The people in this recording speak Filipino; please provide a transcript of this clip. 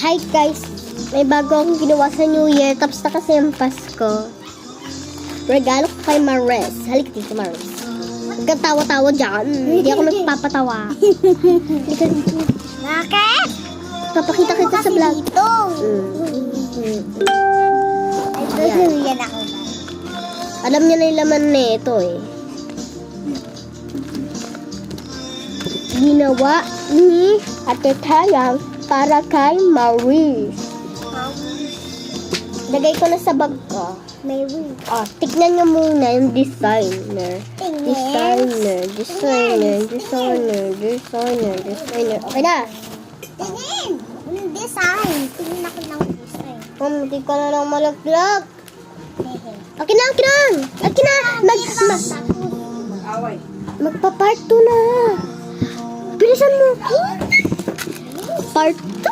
Hi guys, may bago akong ginawa sa New Year. Tapos na kasi yung Pasko. Regalo ko kay Maris. Halika dito, Maris. Huwag kang tawa-tawa dyan. Hindi ako nagpapatawa. Halika dito. Bakit? Papakita kita sa vlog. Ito. Ayan. Yan ako. Alam niya na yung laman na ito eh. Ginawa ni Ate Tayang para kay Maris. Lagay ko na sa bag ko. May wing. Ah, tignan niyo muna yung designer. Designer. Okay na. Tingin! Yung design. Tingin ako ng design. Hindi ka na lang malaglag. Okay na. Magpa-part 2 na. Bilisan mo. Part 2.